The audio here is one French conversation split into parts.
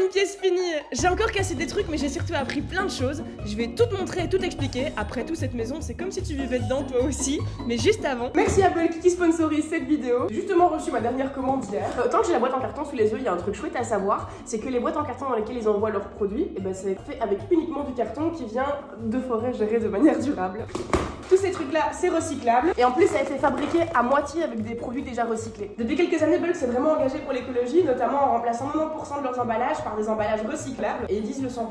une pièce finie. J'ai encore cassé des trucs mais j'ai surtout appris plein de choses. Je vais tout te montrer et tout expliquer. Après tout, cette maison c'est comme si tu vivais dedans toi aussi. Mais juste avant, merci à Bulk qui sponsorise cette vidéo. J'ai justement reçu ma dernière commande hier. Tant que j'ai la boîte en carton sous les yeux, il y a un truc chouette à savoir, c'est que les boîtes en carton dans lesquelles ils envoient leurs produits, et ben c'est fait avec uniquement du carton qui vient de forêts gérées de manière durable. Tous ces trucs là c'est recyclable et en plus ça a été fabriqué à moitié avec des produits déjà recyclés. Depuis quelques années Bulk s'est vraiment engagé pour l'écologie, notamment en remplaçant 90% de leurs emballages par des emballages recyclables et ils visent le 100%.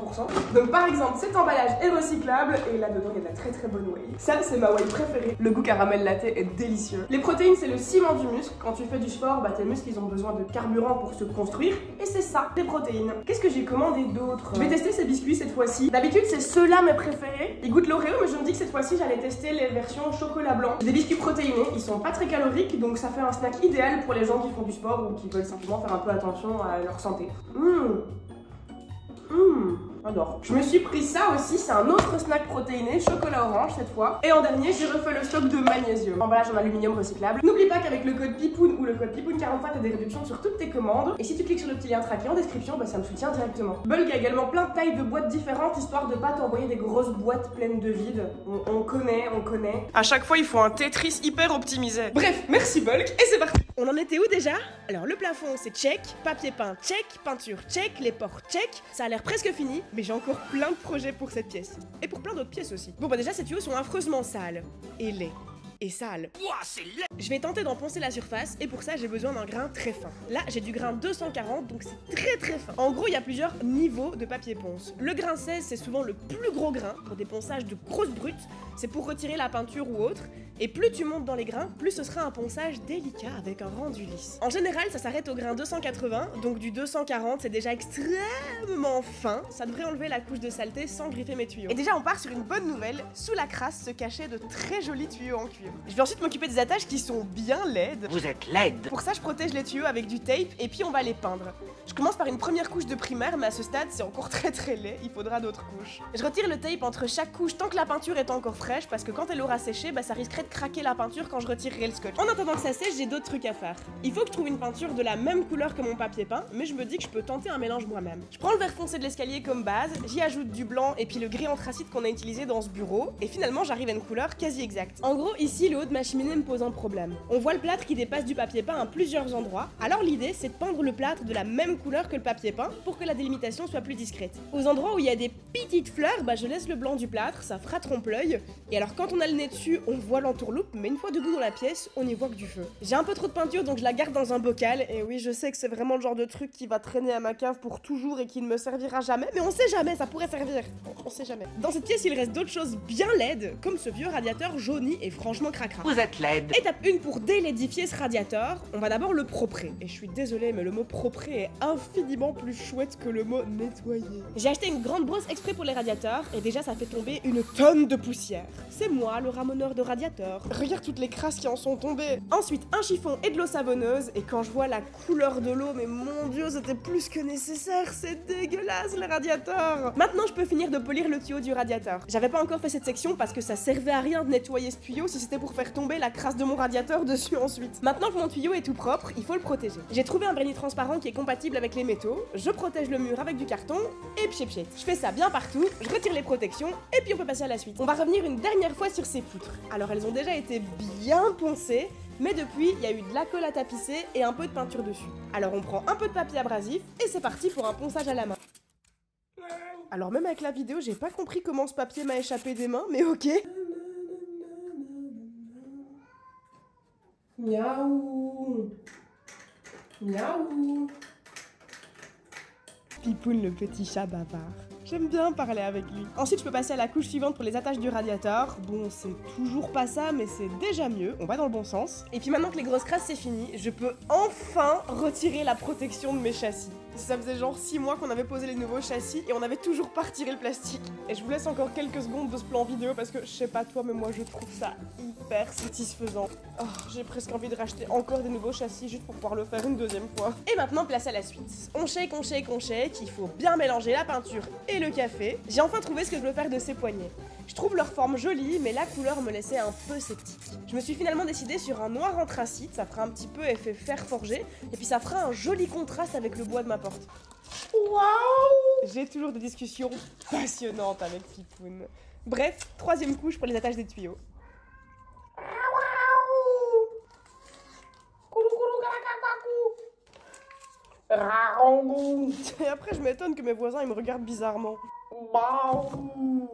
Donc par exemple cet emballage est recyclable et là-dedans il y a de la très bonne whey. Ça c'est ma whey préférée. Le goût caramel latte est délicieux. Les protéines c'est le ciment du muscle. Quand tu fais du sport, tes muscles ils ont besoin de carburant pour se construire et c'est ça, les protéines. Qu'est-ce que j'ai commandé d'autre? Je vais tester ces biscuits cette fois-ci. D'habitude c'est ceux-là mes préférés. Ils goûtent l'Oreo mais je me dis que cette fois-ci j'allais tester les versions chocolat blanc. Des biscuits protéinés, ils sont pas très caloriques donc ça fait un snack idéal pour les gens qui font du sport ou qui veulent simplement faire un peu attention à leur santé. J'adore. Je me suis pris ça aussi, c'est un autre snack protéiné, chocolat orange cette fois. Et en dernier, j'ai refait le stock de magnésium. Emballage en aluminium recyclable. N'oublie pas qu'avec le code PIPOUN ou le code PIPOUN43, t'as des réductions sur toutes tes commandes. Et si tu cliques sur le petit lien traqué en description, ça me soutient directement. Bulk a également plein de tailles de boîtes différentes, histoire de pas t'envoyer des grosses boîtes pleines de vide. On connaît. À chaque fois, il faut un Tetris hyper optimisé. Bref, merci Bulk, et c'est parti. On en était où déjà? Alors le plafond c'est check, papier peint check, peinture check, les portes check. Ça a l'air presque fini, mais j'ai encore plein de projets pour cette pièce. Et pour plein d'autres pièces aussi. Bon déjà ces tuyaux sont affreusement sales. Et laids. Et sale. Je vais tenter d'en poncer la surface et pour ça j'ai besoin d'un grain très fin. Là j'ai du grain 240 donc c'est très fin. En gros il y a plusieurs niveaux de papier ponce. Le grain 16 c'est souvent le plus gros grain pour des ponçages de grosses brutes. C'est pour retirer la peinture ou autre. Et plus tu montes dans les grains, plus ce sera un ponçage délicat avec un rendu lisse. En général ça s'arrête au grain 280, donc du 240 c'est déjà extrêmement fin. Ça devrait enlever la couche de saleté sans griffer mes tuyaux. Et déjà on part sur une bonne nouvelle, sous la crasse se cachaient de très jolis tuyaux en cuivre. Je vais ensuite m'occuper des attaches qui sont bien laides. Vous êtes laide. Pour ça je protège les tuyaux avec du tape et puis on va les peindre. Je commence par une première couche de primaire mais à ce stade c'est encore très laid, il faudra d'autres couches. Je retire le tape entre chaque couche tant que la peinture est encore fraîche parce que quand elle aura séché, ça risquerait de craquer la peinture quand je retirerai le scotch. En attendant que ça sèche, j'ai d'autres trucs à faire. Il faut que je trouve une peinture de la même couleur que mon papier peint, mais je me dis que je peux tenter un mélange moi-même. Je prends le vert foncé de l'escalier comme base, j'y ajoute du blanc et puis le gris anthracite qu'on a utilisé dans ce bureau, et finalement j'arrive à une couleur quasi exacte. En gros, ici, le haut de ma cheminée me pose un problème. On voit le plâtre qui dépasse du papier peint à plusieurs endroits, alors l'idée c'est de peindre le plâtre de la même couleur que le papier peint pour que la délimitation soit plus discrète. Aux endroits où il y a des petites fleurs, je laisse le blanc du plâtre, ça fera trompe-l'œil, et alors quand on a le nez dessus, on voit l'entourloupe, mais une fois debout dans la pièce, on n'y voit que du feu. J'ai un peu trop de peinture donc je la garde dans un bocal, et oui je sais que c'est vraiment le genre de truc qui va traîner à ma cave pour toujours et qui ne me servira jamais, mais on sait jamais, ça pourrait servir, on sait jamais. Dans cette pièce il reste d'autres choses bien laides, comme ce vieux radiateur jauni et franchement cracra. Vous êtes laide. Étape 1 pour délédifier ce radiateur, on va d'abord le proprer, et je suis désolée mais le mot proprer est infiniment plus chouette que le mot nettoyer. J'ai acheté une grande brosse exprès pour les radiateurs, et déjà ça fait tomber une tonne de poussière. C'est moi le ramoneur de radiateurs. Regarde toutes les crasses qui en sont tombées. Ensuite un chiffon et de l'eau savonneuse, et quand je vois la couleur de l'eau, mais mon dieu c'était plus que nécessaire, c'est dégueulasse les radiateurs. Maintenant je peux finir de polir le tuyau du radiateur. J'avais pas encore fait cette section parce que ça servait à rien de nettoyer ce tuyau si c'était pour faire tomber la crasse de mon radiateur dessus ensuite. Maintenant que mon tuyau est tout propre, il faut le protéger. J'ai trouvé un vernis transparent qui est compatible avec les métaux, je protège le mur avec du carton, et pchit. Je fais ça bien partout, je retire les protections, et puis on peut passer à la suite. On va revenir une dernière fois sur ces poutres. Alors elles ont déjà été bien poncées, mais depuis, il y a eu de la colle à tapisser et un peu de peinture dessus. Alors on prend un peu de papier abrasif, et c'est parti pour un ponçage à la main. Alors même avec la vidéo, j'ai pas compris comment ce papier m'a échappé des mains, mais ok. Miaou. Miaou. Pipoun le petit chat bavard. J'aime bien parler avec lui. Ensuite, je peux passer à la couche suivante pour les attaches du radiateur. Bon, c'est toujours pas ça, mais c'est déjà mieux. On va dans le bon sens. Et puis maintenant que les grosses crasses c'est fini, je peux enfin retirer la protection de mes châssis. Ça faisait genre 6 mois qu'on avait posé les nouveaux châssis et on avait toujours pas retiré le plastique. Et je vous laisse encore quelques secondes de ce plan vidéo parce que je sais pas toi, mais moi je trouve ça hyper satisfaisant. Oh, j'ai presque envie de racheter encore des nouveaux châssis juste pour pouvoir le faire une deuxième fois. Et maintenant, place à la suite. On shake. Il faut bien mélanger la peinture et le café. J'ai enfin trouvé ce que je veux faire de ces poignets. Je trouve leur forme jolie, mais la couleur me laissait un peu sceptique. Je me suis finalement décidée sur un noir anthracite, ça fera un petit peu effet fer forgé, et puis ça fera un joli contraste avec le bois de ma porte. Waouh! J'ai toujours des discussions passionnantes avec Pipoun. Bref, troisième couche pour les attaches des tuyaux. Et après, je m'étonne que mes voisins ils me regardent bizarrement.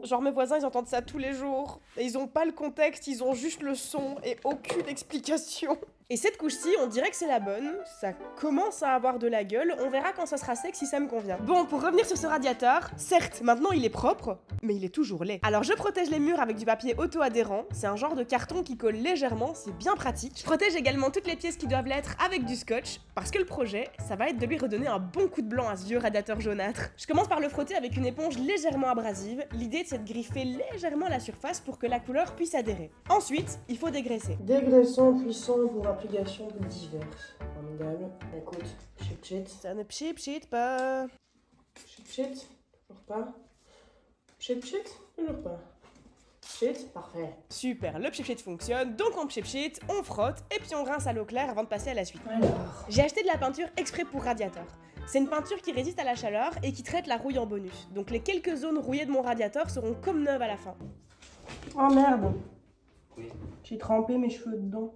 Genre mes voisins ils entendent ça tous les jours et ils ont pas le contexte, ils ont juste le son et aucune explication. Et cette couche-ci, on dirait que c'est la bonne, ça commence à avoir de la gueule, on verra quand ça sera sec si ça me convient. Bon, pour revenir sur ce radiateur, certes, maintenant il est propre, mais il est toujours laid. Alors je protège les murs avec du papier auto-adhérent, c'est un genre de carton qui colle légèrement, c'est bien pratique. Je protège également toutes les pièces qui doivent l'être avec du scotch, parce que le projet, ça va être de lui redonner un bon coup de blanc à ce vieux radiateur jaunâtre. Je commence par le frotter avec une éponge légèrement abrasive, l'idée c'est de griffer légèrement la surface pour que la couleur puisse adhérer. Ensuite, il faut dégraisser. Dégraissant puissant pour applications diverses. Formidable. Écoute, chit. Ça ne chit pas. Chit, toujours pas. Chit, toujours pas. Chit, parfait. Super, le chit fonctionne, donc on chit, on frotte et puis on rince à l'eau claire avant de passer à la suite. Alors. J'ai acheté de la peinture exprès pour radiateur. C'est une peinture qui résiste à la chaleur et qui traite la rouille en bonus. Donc les quelques zones rouillées de mon radiateur seront comme neuves à la fin. Oh merde. Oui. J'ai trempé mes cheveux dedans.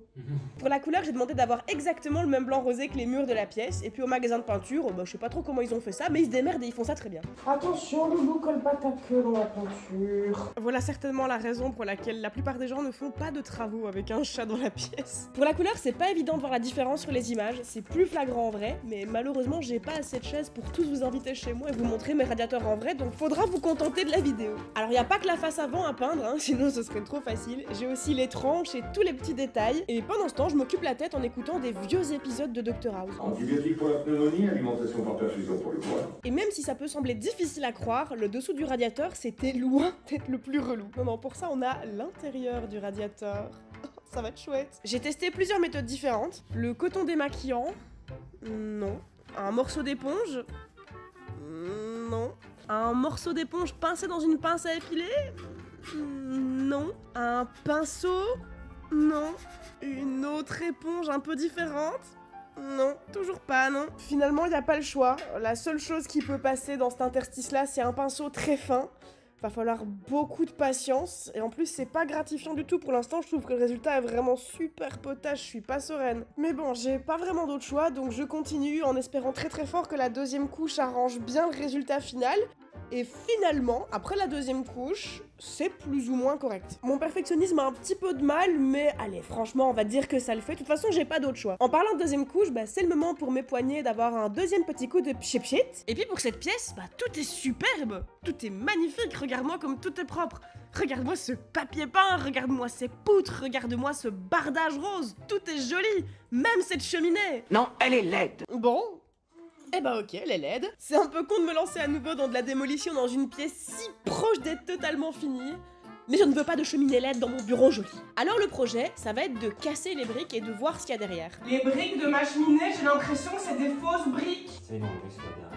Pour la couleur, j'ai demandé d'avoir exactement le même blanc rosé que les murs de la pièce. Et puis au magasin de peinture, bah, je sais pas trop comment ils ont fait ça, mais ils se démerdent et ils font ça très bien. Attention, Loulou, colle pas ta queue dans la peinture. Voilà certainement la raison pour laquelle la plupart des gens ne font pas de travaux avec un chat dans la pièce. Pour la couleur, c'est pas évident de voir la différence sur les images. C'est plus flagrant en vrai, mais malheureusement, j'ai pas assez de chaises pour tous vous inviter chez moi et vous montrer mes radiateurs en vrai, donc faudra vous contenter de la vidéo. Alors y a pas que la face avant à peindre, hein, sinon ce serait trop facile. J'ai aussi les tranches et tous les petits détails. Et pendant ce temps, je m'occupe la tête en écoutant des vieux épisodes de Dr House. Antibiotiques pour la pneumonie, alimentation par perfusion pour le poids. Et même si ça peut sembler difficile à croire, le dessous du radiateur, c'était loin d'être le plus relou. Non, pour ça, on a l'intérieur du radiateur. Ça va être chouette. J'ai testé plusieurs méthodes différentes. Le coton démaquillant, non. Un morceau d'éponge, non. Un morceau d'éponge pincé dans une pince à épiler, non. Un pinceau, non. Une autre éponge un peu différente? Non, toujours pas, non. Finalement, il n'y a pas le choix. La seule chose qui peut passer dans cet interstice-là, c'est un pinceau très fin. Va falloir beaucoup de patience. Et en plus, c'est pas gratifiant du tout pour l'instant. Je trouve que le résultat est vraiment super potache. Je suis pas sereine. Mais bon, j'ai pas vraiment d'autre choix. Donc je continue en espérant très très fort que la deuxième couche arrange bien le résultat final. Et finalement, après la deuxième couche, c'est plus ou moins correct. Mon perfectionnisme a un petit peu de mal, mais allez, franchement, on va dire que ça le fait. De toute façon, j'ai pas d'autre choix. En parlant de deuxième couche, bah, c'est le moment pour mes poignets d'avoir un deuxième petit coup de pchit. Et puis pour cette pièce, bah, tout est superbe. Tout est magnifique. Regarde-moi comme tout est propre. Regarde-moi ce papier peint, regarde-moi ces poutres, regarde-moi ce bardage rose. Tout est joli. Même cette cheminée. Non, elle est laide. Bon. Eh bah ok, elle est laide. C'est un peu con de me lancer à nouveau dans de la démolition dans une pièce si proche d'être totalement finie. Mais je ne veux pas de cheminée LED dans mon bureau joli. Alors le projet, ça va être de casser les briques et de voir ce qu'il y a derrière. Les briques de ma cheminée, j'ai l'impression que c'est des fausses briques. C'est bon, qu'est-ce qu'il y a derrière?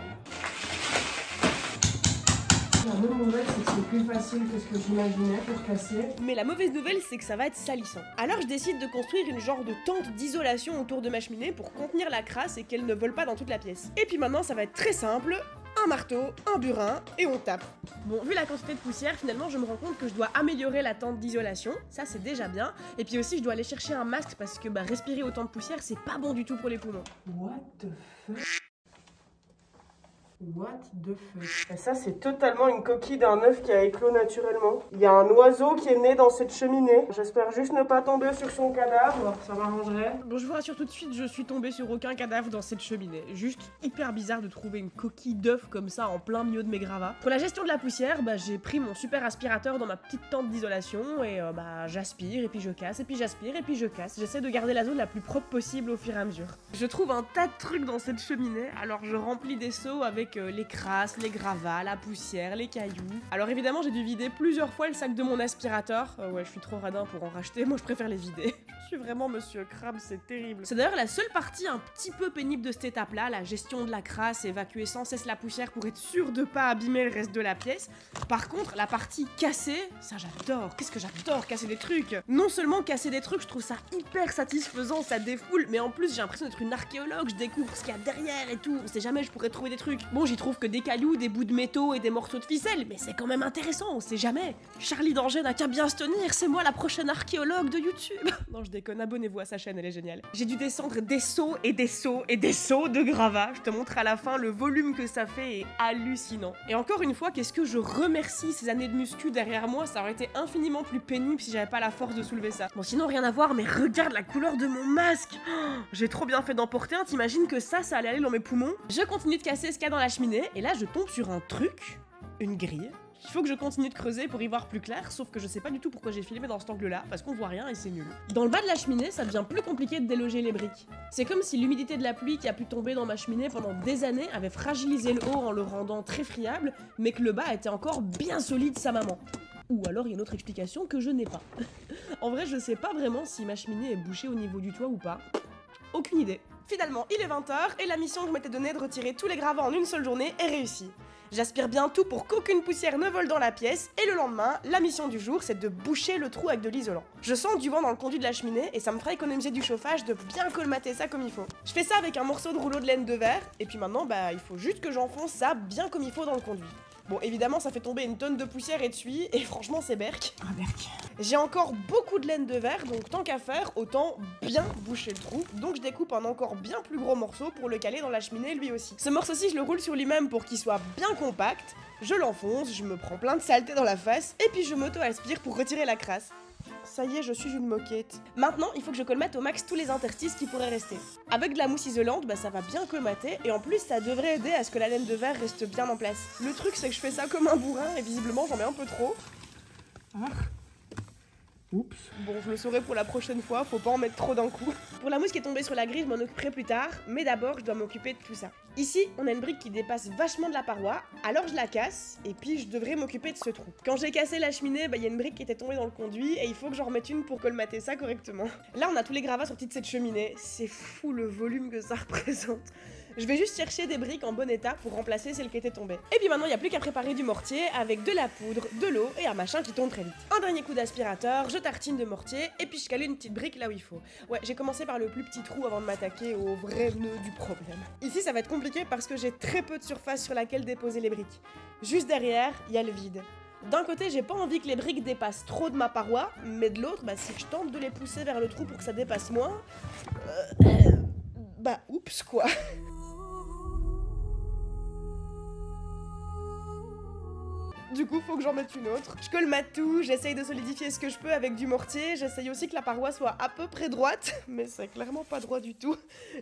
La bonne nouvelle, c'est que c'est plus facile que ce que j'imaginais pour casser. Mais la mauvaise nouvelle, c'est que ça va être salissant. Alors je décide de construire une genre de tente d'isolation autour de ma cheminée pour contenir la crasse et qu'elle ne vole pas dans toute la pièce. Et puis maintenant, ça va être très simple. Un marteau, un burin, et on tape. Bon, vu la quantité de poussière, finalement, je me rends compte que je dois améliorer la tente d'isolation. Ça, c'est déjà bien. Et puis aussi, je dois aller chercher un masque parce que respirer autant de poussière, c'est pas bon du tout pour les poumons. What the fuck? What the fuck? Et ça, c'est totalement une coquille d'un œuf qui a éclos naturellement. Il y a un oiseau qui est né dans cette cheminée. J'espère juste ne pas tomber sur son cadavre, ça m'arrangerait. Bon, je vous rassure tout de suite, je suis tombée sur aucun cadavre dans cette cheminée. Juste hyper bizarre de trouver une coquille d'œuf comme ça en plein milieu de mes gravats. Pour la gestion de la poussière, j'ai pris mon super aspirateur dans ma petite tente d'isolation et j'aspire et puis je casse et puis j'aspire et puis je casse. J'essaie de garder la zone la plus propre possible au fur et à mesure. Je trouve un tas de trucs dans cette cheminée, alors je remplis des seaux avec les crasses, les gravats, la poussière, les cailloux. Alors évidemment, j'ai dû vider plusieurs fois le sac de mon aspirateur. Ouais, je suis trop radin pour en racheter, moi je préfère les vider. Je suis vraiment monsieur Crabbe, c'est terrible. C'est d'ailleurs la seule partie un petit peu pénible de cette étape-là, la gestion de la crasse, évacuer sans cesse la poussière pour être sûr de pas abîmer le reste de la pièce. Par contre, la partie cassée, ça j'adore. Qu'est-ce que j'adore casser des trucs. Non seulement casser des trucs, je trouve ça hyper satisfaisant, ça défoule, mais en plus j'ai l'impression d'être une archéologue, je découvre ce qu'il y a derrière et tout. On sait jamais, je pourrais trouver des trucs. Bon, j'y trouve que des cailloux, des bouts de métaux et des morceaux de ficelle, mais c'est quand même intéressant, on sait jamais. Charlie Danger n'a qu'à bien se tenir, c'est moi la prochaine archéologue de YouTube. Non, je déconne, abonnez-vous à sa chaîne, elle est géniale. J'ai dû descendre des seaux et des seaux et des seaux de gravats. Je te montre à la fin le volume que ça fait est hallucinant. Et encore une fois, qu'est-ce que je remercie ces années de muscu derrière moi, ça aurait été infiniment plus pénible si j'avais pas la force de soulever ça. Bon, sinon rien à voir, mais regarde la couleur de mon masque. Oh, j'ai trop bien fait d'emporter un, t'imagines que ça allait aller dans mes poumons. Je continue de casser ce qu'il y a dans la cheminée, et là je tombe sur un truc, une grille. Il faut que je continue de creuser pour y voir plus clair, sauf que je sais pas du tout pourquoi j'ai filmé dans cet angle-là, parce qu'on voit rien et c'est nul. Dans le bas de la cheminée, ça devient plus compliqué de déloger les briques. C'est comme si l'humidité de la pluie qui a pu tomber dans ma cheminée pendant des années avait fragilisé le haut en le rendant très friable, mais que le bas était encore bien solide sa maman. Ou alors il y a une autre explication que je n'ai pas. En vrai, je sais pas vraiment si ma cheminée est bouchée au niveau du toit ou pas. Aucune idée. Finalement, il est 20h et la mission que je m'étais donnée de retirer tous les gravats en une seule journée est réussie. J'aspire bien tout pour qu'aucune poussière ne vole dans la pièce, et le lendemain, la mission du jour, c'est de boucher le trou avec de l'isolant. Je sens du vent dans le conduit de la cheminée, et ça me fera économiser du chauffage de bien colmater ça comme il faut. Je fais ça avec un morceau de rouleau de laine de verre, et puis maintenant, il faut juste que j'enfonce ça bien comme il faut dans le conduit. Bon, évidemment, ça fait tomber une tonne de poussière et de suie, et franchement, c'est berk. Ah, berk. J'ai encore beaucoup de laine de verre, donc tant qu'à faire, autant bien boucher le trou. Donc je découpe un encore bien plus gros morceau pour le caler dans la cheminée lui aussi. Ce morceau-ci, je le roule sur lui-même pour qu'il soit bien compact. Je l'enfonce, je me prends plein de saleté dans la face, et puis je m'auto-aspire pour retirer la crasse. Ça y est, je suis une moquette. Maintenant, il faut que je colmate au max tous les interstices qui pourraient rester. Avec de la mousse isolante, ça va bien colmater, et en plus, ça devrait aider à ce que la laine de verre reste bien en place. Le truc, c'est que je fais ça comme un bourrin, et visiblement, j'en mets un peu trop. Ah. Oups. Bon, je le saurai pour la prochaine fois, faut pas en mettre trop d'un coup. Pour la mousse qui est tombée sur la grille, je m'en occuperai plus tard, mais d'abord, je dois m'occuper de tout ça. Ici, on a une brique qui dépasse vachement de la paroi, alors je la casse, et puis je devrais m'occuper de ce trou. Quand j'ai cassé la cheminée, il y a une brique qui était tombée dans le conduit, et il faut que j'en remette une pour colmater ça correctement. Là, on a tous les gravats sortis de cette cheminée, c'est fou le volume que ça représente. Je vais juste chercher des briques en bon état pour remplacer celles qui étaient tombées. Et puis maintenant, il n'y a plus qu'à préparer du mortier avec de la poudre, de l'eau et un machin qui tombe très vite. Un dernier coup d'aspirateur, je tartine de mortier et puis je cale une petite brique là où il faut. Ouais, j'ai commencé par le plus petit trou avant de m'attaquer au vrai nœud du problème. Ici, ça va être compliqué parce que j'ai très peu de surface sur laquelle déposer les briques. Juste derrière, il y a le vide. D'un côté, j'ai pas envie que les briques dépassent trop de ma paroi, mais de l'autre, si je tente de les pousser vers le trou pour que ça dépasse moins... oups quoi. Du coup, faut que j'en mette une autre. Je colmate tout, j'essaye de solidifier ce que je peux avec du mortier, j'essaye aussi que la paroi soit à peu près droite, mais c'est clairement pas droit du tout.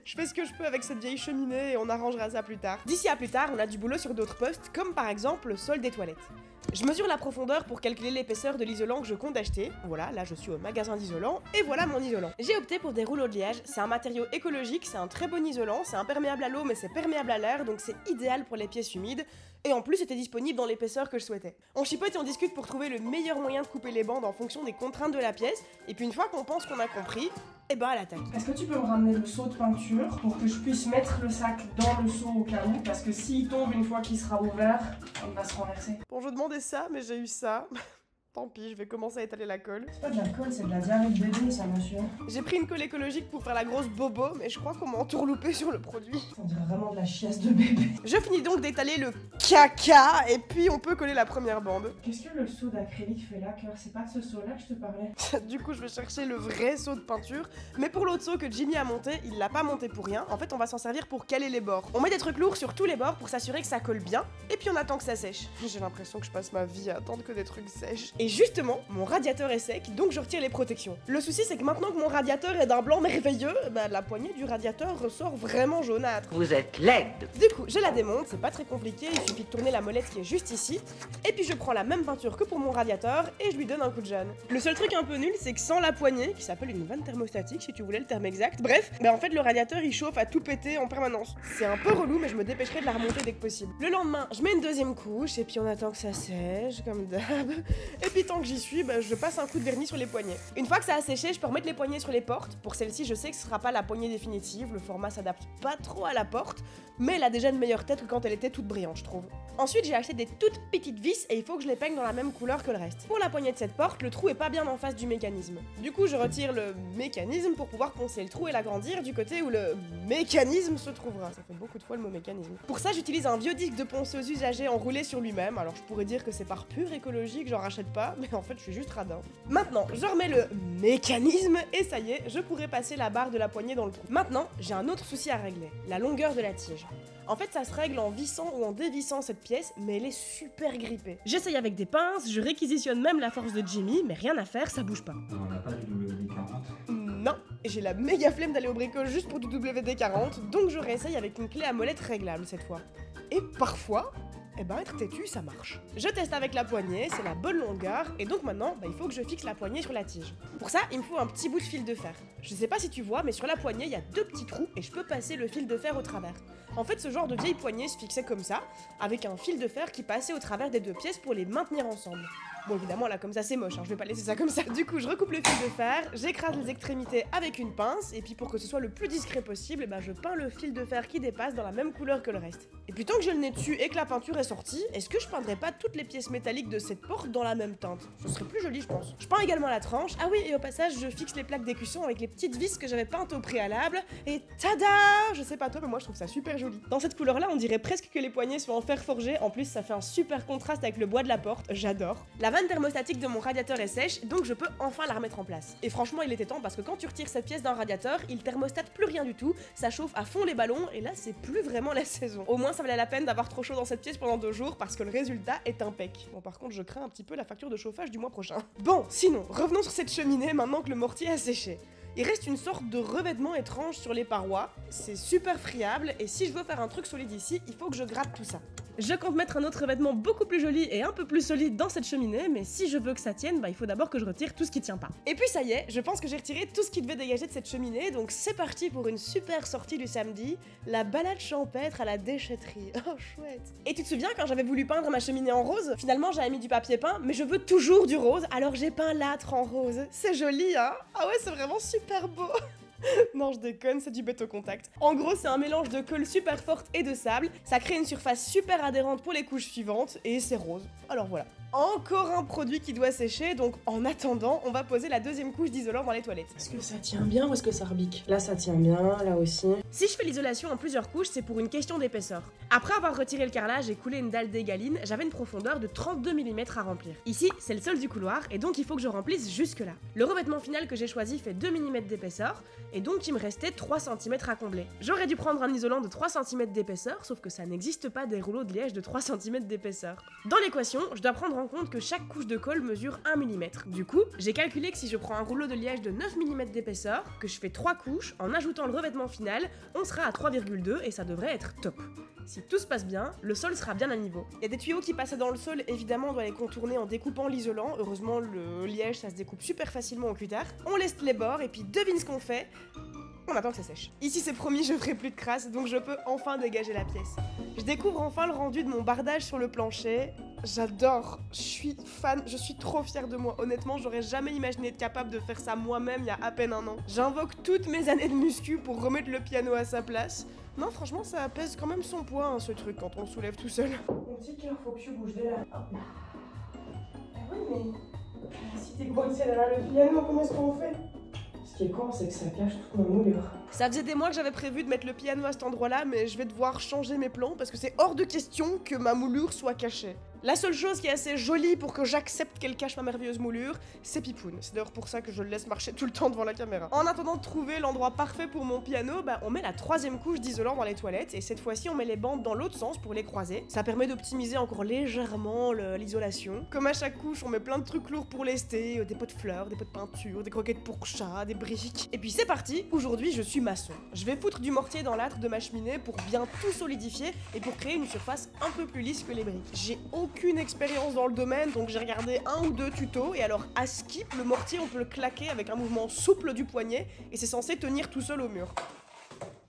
Je fais ce que je peux avec cette vieille cheminée et on arrangera ça plus tard. D'ici à plus tard, on a du boulot sur d'autres postes, comme par exemple le sol des toilettes. Je mesure la profondeur pour calculer l'épaisseur de l'isolant que je compte acheter. Voilà, là je suis au magasin d'isolant, et voilà mon isolant. J'ai opté pour des rouleaux de liège, c'est un matériau écologique, c'est un très bon isolant, c'est imperméable à l'eau mais c'est perméable à l'air, donc c'est idéal pour les pièces humides. Et en plus, c'était disponible dans l'épaisseur que je souhaitais. On chipote et on discute pour trouver le meilleur moyen de couper les bandes en fonction des contraintes de la pièce. Et puis une fois qu'on pense qu'on a compris, à l'attaque. Est-ce que tu peux me ramener le seau de peinture pour que je puisse mettre le sac dans le seau au cas où? Parce que s'il tombe une fois qu'il sera ouvert, il va se renverser. Bon, je demandais ça, mais j'ai eu ça. Tant pis, je vais commencer à étaler la colle. C'est pas de la colle, c'est de la diarrhée de bébé, ça, monsieur. J'ai pris une colle écologique pour faire la grosse bobo, mais je crois qu'on m'a entourloupé sur le produit. On dirait vraiment de la chiasse de bébé. Je finis donc d'étaler le caca, et puis on peut coller la première bande. Qu'est-ce que le seau d'acrylique fait là, Cœur? C'est pas de ce seau-là que je te parlais. Du coup, je vais chercher le vrai seau de peinture, mais pour l'autre seau que Jimmy a monté, il l'a pas monté pour rien. En fait, on va s'en servir pour caler les bords. On met des trucs lourds sur tous les bords pour s'assurer que ça colle bien, et puis on attend que ça sèche. J'ai l'impression que je passe ma vie à attendre que des trucs sèchent. Et justement, mon radiateur est sec, donc je retire les protections. Le souci, c'est que maintenant que mon radiateur est d'un blanc merveilleux, la poignée du radiateur ressort vraiment jaunâtre. Vous êtes laide. Du coup, je la démonte, c'est pas très compliqué, il suffit suffit de tourner la molette qui est juste ici, et puis je prends la même peinture que pour mon radiateur et je lui donne un coup de jeune. Le seul truc un peu nul, c'est que sans la poignée, qui s'appelle une vanne thermostatique si tu voulais le terme exact, bref, en fait le radiateur il chauffe à tout péter en permanence. C'est un peu relou, mais je me dépêcherai de la remonter dès que possible. Le lendemain, je mets une deuxième couche et puis on attend que ça sèche, comme d'hab. Et puis tant que j'y suis, je passe un coup de vernis sur les poignées. Une fois que ça a séché, je peux remettre les poignées sur les portes. Pour celle-ci, je sais que ce sera pas la poignée définitive, le format s'adapte pas trop à la porte, mais elle a déjà une meilleure tête que quand elle était toute brillante, je trouve. Ensuite, j'ai acheté des toutes petites vis et il faut que je les peigne dans la même couleur que le reste. Pour la poignée de cette porte, le trou est pas bien en face du mécanisme. Du coup, je retire le mécanisme pour pouvoir poncer le trou et l'agrandir du côté où le mécanisme se trouvera. Ça fait beaucoup de fois le mot mécanisme. Pour ça, j'utilise un vieux disque de ponceuse usagé enroulé sur lui-même. Alors, je pourrais dire que c'est par pure écologie que j'en rachète pas, mais en fait, je suis juste radin. Maintenant, je remets le mécanisme et ça y est, je pourrais passer la barre de la poignée dans le trou. Maintenant, j'ai un autre souci à régler, la longueur de la tige. En fait, ça se règle en vissant ou en dévissant cette pièce, mais elle est super grippée. J'essaye avec des pinces, je réquisitionne même la force de Jimmy, mais rien à faire, ça bouge pas. On n'a pas du WD-40 ? Non, j'ai la méga flemme d'aller au brico juste pour du WD-40, donc je réessaye avec une clé à molette réglable cette fois. Et parfois, être têtu, ça marche. Je teste avec la poignée, c'est la bonne longueur, et donc maintenant, il faut que je fixe la poignée sur la tige. Pour ça, il me faut un petit bout de fil de fer. Je sais pas si tu vois, mais sur la poignée, il y a deux petits trous, et je peux passer le fil de fer au travers. En fait, ce genre de vieille poignée se fixait comme ça, avec un fil de fer qui passait au travers des deux pièces pour les maintenir ensemble. Bon, évidemment, là, comme ça, c'est moche, je vais pas laisser ça comme ça. Du coup, je recoupe le fil de fer, j'écrase les extrémités avec une pince, et puis pour que ce soit le plus discret possible, je peins le fil de fer qui dépasse dans la même couleur que le reste. Et puis tant que j'ai le nez dessus et que la peinture est sortie, est-ce que je peindrais pas toutes les pièces métalliques de cette porte dans la même teinte? Ce serait plus joli, je pense. Je peins également la tranche. Ah oui, et au passage, je fixe les plaques d'écusson avec les petites vis que j'avais peintes au préalable, et tada! Je sais pas toi, mais moi je trouve ça super joli. Dans cette couleur-là, on dirait presque que les poignées sont en fer forgé, en plus ça fait un super contraste avec le bois de la porte, j'adore. La vanne thermostatique de mon radiateur est sèche, donc je peux enfin la remettre en place. Et franchement, il était temps parce que quand tu retires cette pièce d'un radiateur, il thermostate plus rien du tout, ça chauffe à fond les ballons, et là c'est plus vraiment la saison. Au moins ça valait la peine d'avoir trop chaud dans cette pièce pendant 2 jours parce que le résultat est impec. Bon, par contre, je crains un petit peu la facture de chauffage du mois prochain. Bon, sinon, revenons sur cette cheminée maintenant que le mortier a séché. Il reste une sorte de revêtement étrange sur les parois, c'est super friable, et si je veux faire un truc solide ici, il faut que je gratte tout ça. Je compte mettre un autre revêtement beaucoup plus joli et un peu plus solide dans cette cheminée, mais si je veux que ça tienne, il faut d'abord que je retire tout ce qui tient pas. Et puis ça y est, je pense que j'ai retiré tout ce qui devait dégager de cette cheminée, donc c'est parti pour une super sortie du samedi, la balade champêtre à la déchetterie. Oh chouette. Et tu te souviens quand j'avais voulu peindre ma cheminée en rose? Finalement j'avais mis du papier peint, mais je veux toujours du rose, alors j'ai peint l'âtre en rose. C'est joli, hein? Ah ouais, c'est vraiment super beau. Non, je déconne, c'est du bête au contact. En gros, c'est un mélange de colle super forte et de sable, ça crée une surface super adhérente pour les couches suivantes, et c'est rose. Alors voilà. Encore un produit qui doit sécher, donc en attendant, on va poser la deuxième couche d'isolant dans les toilettes. Est-ce que ça tient bien ou est-ce que ça rebique? Là, ça tient bien, là aussi. Si je fais l'isolation en plusieurs couches, c'est pour une question d'épaisseur. Après avoir retiré le carrelage et coulé une dalle d'égaline, j'avais une profondeur de 32 mm à remplir. Ici, c'est le sol du couloir, et donc il faut que je remplisse jusque là. Le revêtement final que j'ai choisi fait 2 mm d'épaisseur, et donc il me restait 3 cm à combler. J'aurais dû prendre un isolant de 3 cm d'épaisseur, sauf que ça n'existe pas des rouleaux de liège de 3 cm d'épaisseur. Dans l'équation, je dois prendre en compte que chaque couche de colle mesure 1 mm. Du coup, j'ai calculé que si je prends un rouleau de liège de 9 mm d'épaisseur, que je fais 3 couches, en ajoutant le revêtement final, on sera à 3,2 et ça devrait être top. Si tout se passe bien, le sol sera bien à niveau. Il y a des tuyaux qui passaient dans le sol, évidemment on doit les contourner en découpant l'isolant. Heureusement le liège ça se découpe super facilement au cutter. On laisse les bords et puis devine ce qu'on fait. On attend que ça sèche. Ici c'est promis, je ferai plus de crasse, donc je peux enfin dégager la pièce. Je découvre enfin le rendu de mon bardage sur le plancher. J'adore, je suis fan, je suis trop fière de moi. Honnêtement, j'aurais jamais imaginé être capable de faire ça moi-même il y a à peine 1 an. J'invoque toutes mes années de muscu pour remettre le piano à sa place. Non, franchement, ça pèse quand même son poids, hein, ce truc, quand on le soulève tout seul. Mon petit cœur, faut que tu bouges de là. Ah oui, mais si t'es coincé derrière le piano, comment est-ce qu'on fait? Ce qui est con, c'est que ça cache toute ma moulure. Ça faisait des mois que j'avais prévu de mettre le piano à cet endroit-là, mais je vais devoir changer mes plans parce que c'est hors de question que ma moulure soit cachée. La seule chose qui est assez jolie pour que j'accepte qu'elle cache ma merveilleuse moulure, c'est Pipoun. C'est d'ailleurs pour ça que je le laisse marcher tout le temps devant la caméra. En attendant de trouver l'endroit parfait pour mon piano, on met la 3e couche d'isolant dans les toilettes et cette fois-ci on met les bandes dans l'autre sens pour les croiser. Ça permet d'optimiser encore légèrement l'isolation. Comme à chaque couche, on met plein de trucs lourds pour lester, des pots de fleurs, des pots de peinture, des croquettes pour chat, des briques. Et puis c'est parti, aujourd'hui je suis maçon. Je vais foutre du mortier dans l'âtre de ma cheminée pour bien tout solidifier et pour créer une surface un peu plus lisse que les briques. J'ai aucune expérience dans le domaine, donc j'ai regardé 1 ou 2 tutos, et alors à skip, le mortier on peut le claquer avec un mouvement souple du poignet, et c'est censé tenir tout seul au mur.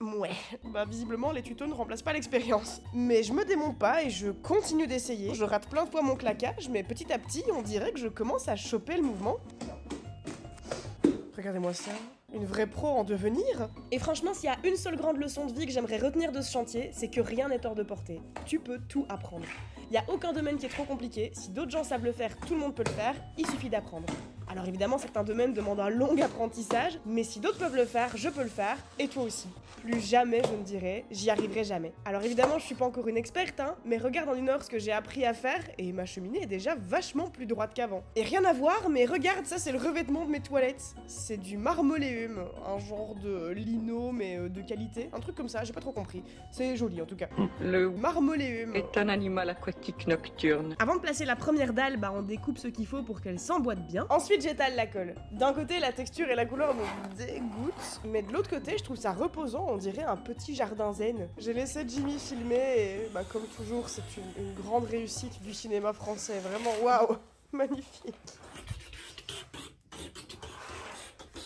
Ouais, bah visiblement les tutos ne remplacent pas l'expérience. Mais je me démonte pas et je continue d'essayer. Je rate plein de fois mon claquage, mais petit à petit, on dirait que je commence à choper le mouvement. Regardez-moi ça, une vraie pro en devenir. Et franchement, s'il y a une seule grande leçon de vie que j'aimerais retenir de ce chantier, c'est que rien n'est hors de portée. Tu peux tout apprendre. Il n'y a aucun domaine qui est trop compliqué. Si d'autres gens savent le faire, tout le monde peut le faire. Il suffit d'apprendre. Alors évidemment, certains domaines demandent un long apprentissage, mais si d'autres peuvent le faire, je peux le faire, et toi aussi. Plus jamais je ne dirai, j'y arriverai jamais. Alors évidemment, je suis pas encore une experte, hein, mais regarde en 1 heure ce que j'ai appris à faire, et ma cheminée est déjà vachement plus droite qu'avant. Et rien à voir, mais regarde, ça c'est le revêtement de mes toilettes. C'est du marmoléum, un genre de lino, mais de qualité. Un truc comme ça, j'ai pas trop compris. C'est joli en tout cas. Le Marmoléum est un animal aquatique nocturne. Avant de placer la première dalle, bah on découpe ce qu'il faut pour qu'elle s'emboîte bien. Ensuite j'étale la colle. D'un côté la texture et la couleur me dégoûtent, mais de l'autre côté je trouve ça reposant, on dirait un petit jardin zen. J'ai laissé Jimmy filmer et bah comme toujours c'est une grande réussite du cinéma français, vraiment waouh, magnifique.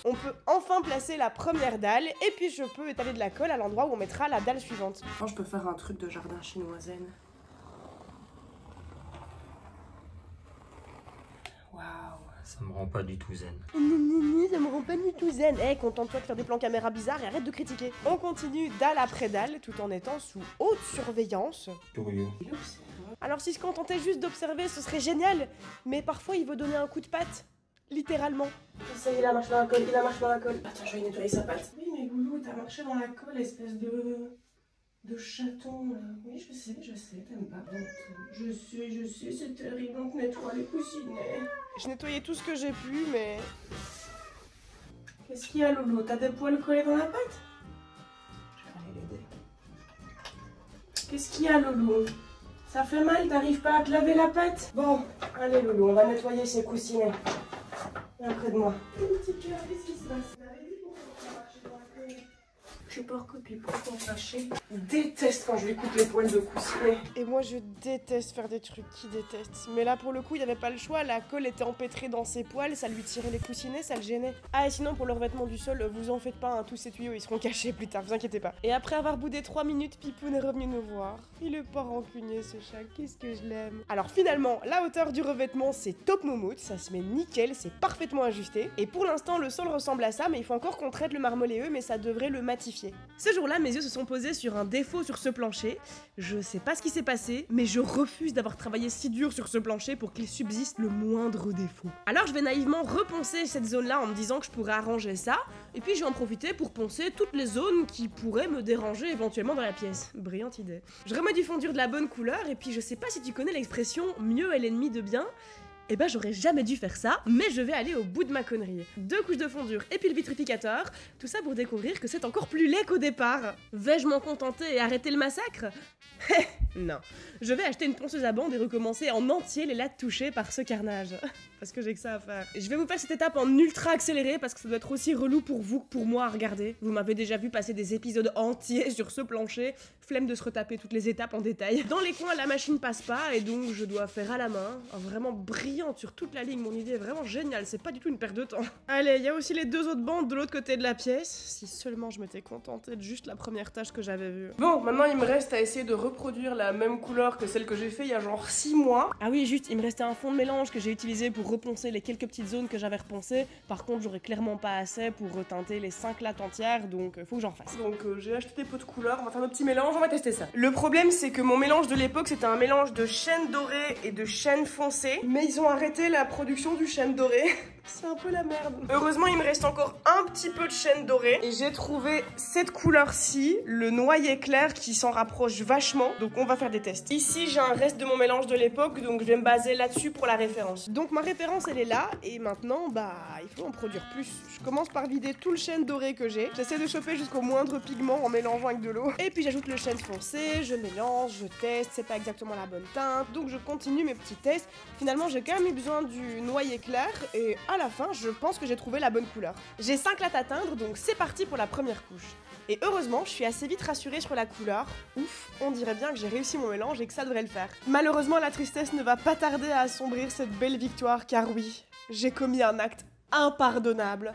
On peut enfin placer la première dalle et puis je peux étaler de la colle à l'endroit où on mettra la dalle suivante. Enfin je peux faire un truc de jardin chinois zen. Waouh. Ça me rend pas du tout zen. Ça me rend pas du tout zen. Eh, contente-toi de faire des plans caméra bizarres et arrête de critiquer. On continue dalle après dalle tout en étant sous haute surveillance. Curieux. Alors si se contentait juste d'observer, ce serait génial. Mais parfois il veut donner un coup de patte. Littéralement. Ça y est, il a marché dans la colle, il a marché dans la colle. Attends, je vais nettoyer sa patte. Oui, mais Goulou, t'as marché dans la colle, espèce de chaton, là. Oui, je sais, t'aimes pas. Je sais, c'est terrible, donc nettoie les coussinets. Je nettoyais tout ce que j'ai pu, mais... Qu'est-ce qu'il y a, Loulou? T'as des poils collés dans la pâte? Je vais aller l'aider. Qu'est-ce qu'il y a, Loulou? Ça fait mal, t'arrives pas à te laver la pâte? Bon, allez, Loulou, on va nettoyer ces coussinets. Viens près de moi. Petit cœur, qu'est-ce qui se passe? Je suis pas copie, pourquoi on fâché? Déteste quand je lui coupe les poils de coussinet. Et moi je déteste faire des trucs qui détestent. Mais là pour le coup il n'y avait pas le choix, la colle était empêtrée dans ses poils, ça lui tirait les coussinets, ça le gênait. Ah et sinon pour le revêtement du sol, vous en faites pas, hein, tous ces tuyaux ils seront cachés plus tard, vous inquiétez pas. Et après avoir boudé 3 minutes, Pipoun est revenu nous voir. Il est pas rancunier ce chat, qu'est-ce que je l'aime. Alors finalement, la hauteur du revêtement c'est top moumoute, ça se met nickel, c'est parfaitement ajusté. Et pour l'instant le sol ressemble à ça, mais il faut encore qu'on traite le marmoléeux, mais ça devrait le matifier. Ce jour-là, mes yeux se sont posés sur un défaut sur ce plancher. Je sais pas ce qui s'est passé, mais je refuse d'avoir travaillé si dur sur ce plancher pour qu'il subsiste le moindre défaut. Alors je vais naïvement reponcer cette zone-là en me disant que je pourrais arranger ça, et puis je vais en profiter pour poncer toutes les zones qui pourraient me déranger éventuellement dans la pièce. Brillante idée. Je remets du fondur de la bonne couleur, et puis je sais pas si tu connais l'expression « mieux est l'ennemi de bien ». Eh ben j'aurais jamais dû faire ça, mais je vais aller au bout de ma connerie. 2 couches de fondure et puis le vitrificateur, tout ça pour découvrir que c'est encore plus laid qu'au départ. Vais-je m'en contenter et arrêter le massacre? Non. Je vais acheter une ponceuse à bande et recommencer en entier les lattes touchées par ce carnage. Parce que j'ai que ça à faire. Je vais vous faire cette étape en ultra accéléré parce que ça doit être aussi relou pour vous que pour moi à regarder. Vous m'avez déjà vu passer des épisodes entiers sur ce plancher, flemme de se retaper toutes les étapes en détail. Dans les coins, la machine passe pas et donc je dois faire à la main, vraiment brillante sur toute la ligne. Mon idée est vraiment géniale, c'est pas du tout une perte de temps. Allez, il y a aussi les 2 autres bandes de l'autre côté de la pièce. Si seulement je m'étais contentée de juste la première tâche que j'avais vue. Bon, maintenant il me reste à essayer de reproduire la même couleur que celle que j'ai fait il y a genre 6 mois. Ah oui, juste, il me restait un fond de mélange que j'ai utilisé pour reponcer les quelques petites zones que j'avais reponcées. Par contre, j'aurais clairement pas assez pour reteinter les 5 lattes entières, donc faut que j'en fasse. Donc j'ai acheté des pots de couleurs, on va faire nos petits mélanges, on va tester ça. Le problème, c'est que mon mélange de l'époque, c'était un mélange de chêne doré et de chêne foncé, mais ils ont arrêté la production du chêne doré. C'est un peu la merde. Heureusement, il me reste encore un petit peu de chêne doré et j'ai trouvé cette couleur-ci, le noyer clair, qui s'en rapproche vachement. Donc on va faire des tests. Ici, j'ai un reste de mon mélange de l'époque, donc je vais me baser là-dessus pour la référence. Donc ma référence, elle est là et maintenant, bah, il faut en produire plus. Je commence par vider tout le chêne doré que j'ai. J'essaie de choper jusqu'au moindre pigment en mélangeant avec de l'eau. Et puis j'ajoute le chêne foncé, je mélange, je teste, c'est pas exactement la bonne teinte. Donc je continue mes petits tests. Finalement, j'ai quand quand même eu besoin du noyer clair et à la fin, je pense que j'ai trouvé la bonne couleur. J'ai 5 lattes à teindre, donc c'est parti pour la première couche. Et heureusement, je suis assez vite rassurée sur la couleur. Ouf, on dirait bien que j'ai réussi mon mélange et que ça devrait le faire. Malheureusement, la tristesse ne va pas tarder à assombrir cette belle victoire, car oui, j'ai commis un acte impardonnable.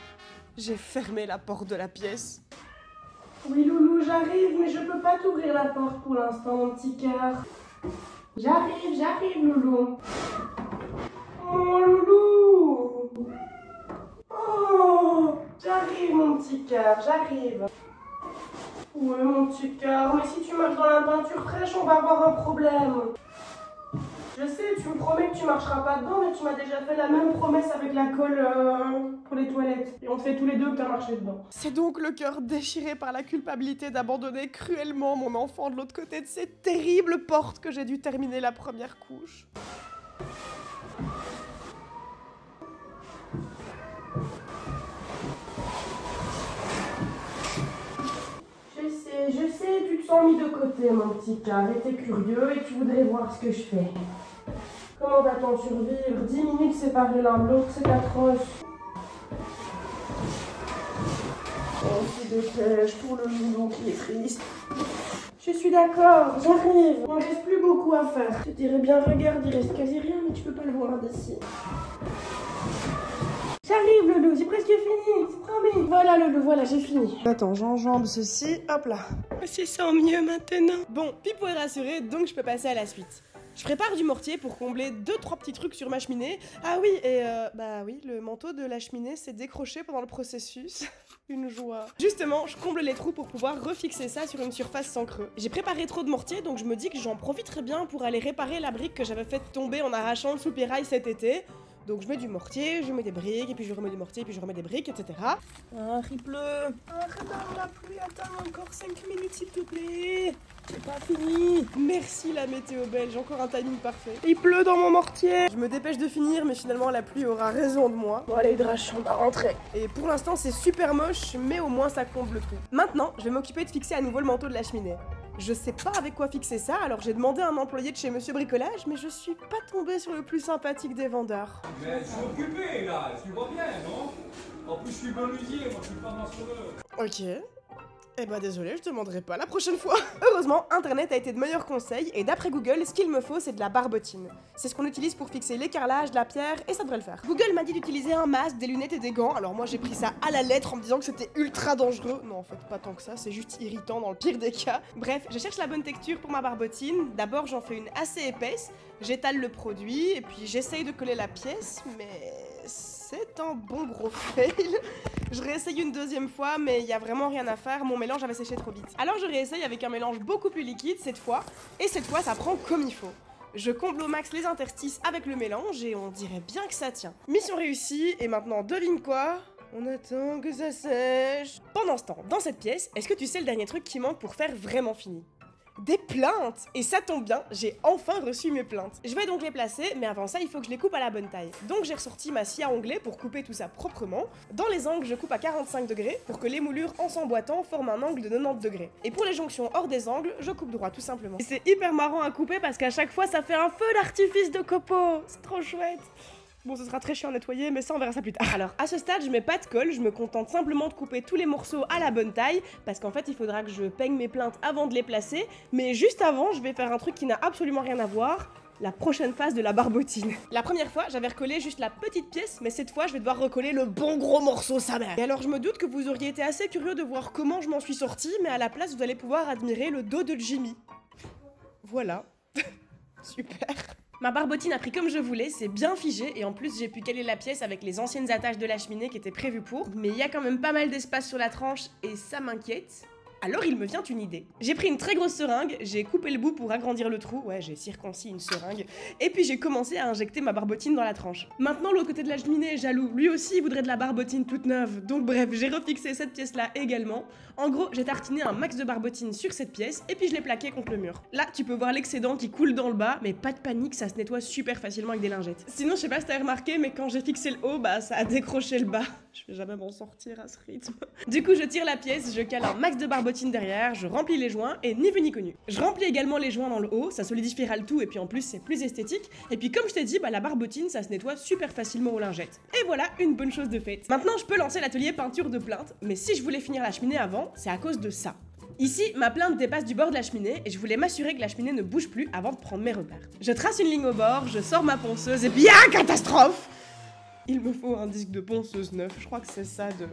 J'ai fermé la porte de la pièce. Oui, Loulou, j'arrive, mais je peux pas t'ouvrir la porte pour l'instant, mon petit cœur. J'arrive, Loulou. Oh, Loulou. Oh, j'arrive, mon petit cœur, j'arrive. Ouais, mon petit cœur, mais si tu marches dans la peinture fraîche, on va avoir un problème. Je sais, tu me promets que tu marcheras pas dedans, mais tu m'as déjà fait la même promesse avec la colle pour les toilettes. Et on te fait tous les deux que t'as marché dedans. C'est donc le cœur déchiré par la culpabilité d'abandonner cruellement mon enfant de l'autre côté de cette terrible porte que j'ai dû terminer la première couche. Je sais, tu te sens mis de côté, mon petit cœur, et t'es curieux et tu voudrais voir ce que je fais. Comment va-t-on survivre? 10 minutes séparées l'un de l'autre, c'est atroce. On se dépêche pour le Loulou qui est triste. Je suis d'accord, j'arrive. Il ne reste plus beaucoup à faire. Je dirais bien, regarde, il reste quasi rien, mais tu peux pas le voir d'ici. J'arrive, Loulou, j'ai presque fini, c'est promis. Voilà, Loulou, voilà, j'ai fini. Attends, j'enjambe ceci, hop là. C'est sans mieux maintenant. Bon, Pipo est rassuré, donc je peux passer à la suite. Je prépare du mortier pour combler 2-3 petits trucs sur ma cheminée. Ah oui, et bah oui, le manteau de la cheminée s'est décroché pendant le processus. Une joie. Justement, je comble les trous pour pouvoir refixer ça sur une surface sans creux. J'ai préparé trop de mortier, donc je me dis que j'en profiterai bien pour aller réparer la brique que j'avais faite tomber en arrachant le soupirail cet été. Donc je mets du mortier, je mets des briques, et puis je remets du mortier, et puis je remets des briques, etc. Ah, il pleut. Arrête la pluie, attends encore 5 minutes s'il te plaît. C'est pas fini. Merci la météo belge, encore un timing parfait. Il pleut dans mon mortier. Je me dépêche de finir, mais finalement la pluie aura raison de moi. Bon allez Drache, on va rentrer. Et pour l'instant c'est super moche, mais au moins ça comble tout. Maintenant, je vais m'occuper de fixer à nouveau le manteau de la cheminée. Je sais pas avec quoi fixer ça, alors j'ai demandé à un employé de chez Monsieur Bricolage, mais je suis pas tombée sur le plus sympathique des vendeurs. Mais je suis occupé là, tu vois bien, non? En plus je suis menuisier, moi je suis pas maçonneur. Ok. Eh bah désolé, je demanderai pas la prochaine fois. Heureusement, internet a été de meilleurs conseils et d'après Google, ce qu'il me faut c'est de la barbotine. C'est ce qu'on utilise pour fixer les carrelages, la pierre et ça devrait le faire. Google m'a dit d'utiliser un masque, des lunettes et des gants, alors moi j'ai pris ça à la lettre en me disant que c'était ultra dangereux. Non en fait pas tant que ça, c'est juste irritant dans le pire des cas. Bref, je cherche la bonne texture pour ma barbotine. D'abord j'en fais une assez épaisse, j'étale le produit et puis j'essaye de coller la pièce, mais c'est un bon gros fail. Je réessaye une deuxième fois, mais il y a vraiment rien à faire, mon mélange avait séché trop vite. Alors je réessaye avec un mélange beaucoup plus liquide cette fois, et cette fois ça prend comme il faut. Je comble au max les interstices avec le mélange et on dirait bien que ça tient. Mission réussie, et maintenant devine quoi? On attend que ça sèche. Pendant ce temps, dans cette pièce, est-ce que tu sais le dernier truc qui manque pour faire vraiment fini? Des plaintes! Et ça tombe bien, j'ai enfin reçu mes plaintes. Je vais donc les placer, mais avant ça, il faut que je les coupe à la bonne taille. Donc j'ai ressorti ma scie à onglet pour couper tout ça proprement. Dans les angles, je coupe à 45 degrés pour que les moulures en s'emboîtant forment un angle de 90 degrés. Et pour les jonctions hors des angles, je coupe droit tout simplement. Et c'est hyper marrant à couper parce qu'à chaque fois, ça fait un feu d'artifice de copeaux. C'est trop chouette. Bon, ce sera très chiant à nettoyer, mais ça on verra ça plus tard. Alors, à ce stade, je mets pas de colle, je me contente simplement de couper tous les morceaux à la bonne taille, parce qu'en fait, il faudra que je peigne mes plaintes avant de les placer, mais juste avant, je vais faire un truc qui n'a absolument rien à voir, la prochaine phase de la barbotine. La première fois, j'avais recollé juste la petite pièce, mais cette fois, je vais devoir recoller le bon gros morceau, sa mère. Et alors, je me doute que vous auriez été assez curieux de voir comment je m'en suis sortie, mais à la place, vous allez pouvoir admirer le dos de Jimmy. Voilà. Super. Ma barbotine a pris comme je voulais, c'est bien figé et en plus j'ai pu caler la pièce avec les anciennes attaches de la cheminée qui étaient prévues pour, mais il y a quand même pas mal d'espace sur la tranche et ça m'inquiète. Alors il me vient une idée. J'ai pris une très grosse seringue, j'ai coupé le bout pour agrandir le trou, ouais j'ai circoncis une seringue, et puis j'ai commencé à injecter ma barbotine dans la tranche. Maintenant l'autre côté de la cheminée est jaloux, lui aussi il voudrait de la barbotine toute neuve, donc bref j'ai refixé cette pièce là également. En gros j'ai tartiné un max de barbotine sur cette pièce, et puis je l'ai plaqué contre le mur. Là tu peux voir l'excédent qui coule dans le bas, mais pas de panique, ça se nettoie super facilement avec des lingettes. Sinon je sais pas si t'as remarqué, mais quand j'ai fixé le haut, bah ça a décroché le bas. Je vais jamais m'en sortir à ce rythme. Du coup je tire la pièce, je cale un max de barbotine barbotine derrière, je remplis les joints et ni vu ni connu. Je remplis également les joints dans le haut, ça solidifiera le tout et puis en plus c'est plus esthétique. Et puis comme je t'ai dit, la barbotine ça se nettoie super facilement aux lingettes. Et voilà, une bonne chose de faite. Maintenant je peux lancer l'atelier peinture de plinthe, mais si je voulais finir la cheminée avant, c'est à cause de ça. Ici, ma plinthe dépasse du bord de la cheminée et je voulais m'assurer que la cheminée ne bouge plus avant de prendre mes repères. Je trace une ligne au bord, je sors ma ponceuse et puis catastrophe! Il me faut un disque de ponceuse neuf, je crois que c'est ça de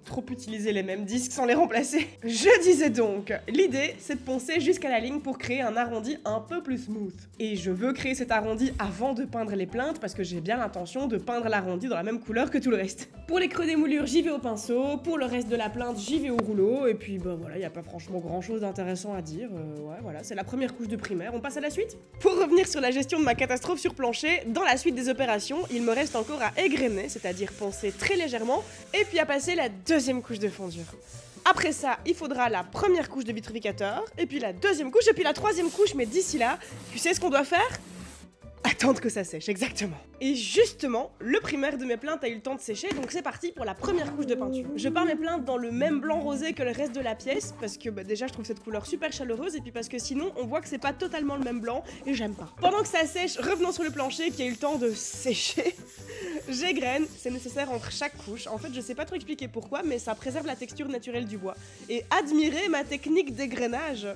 trop utiliser les mêmes disques sans les remplacer. Je disais donc, l'idée c'est de poncer jusqu'à la ligne pour créer un arrondi un peu plus smooth. Et je veux créer cet arrondi avant de peindre les plinthes parce que j'ai bien l'intention de peindre l'arrondi dans la même couleur que tout le reste. Pour les creux des moulures, j'y vais au pinceau, pour le reste de la plinthe, j'y vais au rouleau, et puis voilà, y a pas franchement grand chose d'intéressant à dire, ouais voilà, c'est la première couche de primaire, on passe à la suite. Pour revenir sur la gestion de ma catastrophe sur plancher, dans la suite des opérations, il me reste encore à égrener, c'est-à-dire poncer très légèrement, et puis à passer la deuxième couche de fondure. Après ça, il faudra la première couche de vitrificateur, et puis la deuxième couche, et puis la troisième couche, mais d'ici là, tu sais ce qu'on doit faire ? Attendre que ça sèche, exactement. Et justement, le primaire de mes plinthes a eu le temps de sécher, donc c'est parti pour la première couche de peinture. Je peins mes plinthes dans le même blanc rosé que le reste de la pièce, parce que déjà je trouve cette couleur super chaleureuse, et puis parce que sinon on voit que c'est pas totalement le même blanc, et j'aime pas. Pendant que ça sèche, revenons sur le plancher qui a eu le temps de sécher. J'égrène, c'est nécessaire entre chaque couche. En fait, je sais pas trop expliquer pourquoi, mais ça préserve la texture naturelle du bois. Et admirez ma technique d'égrainage.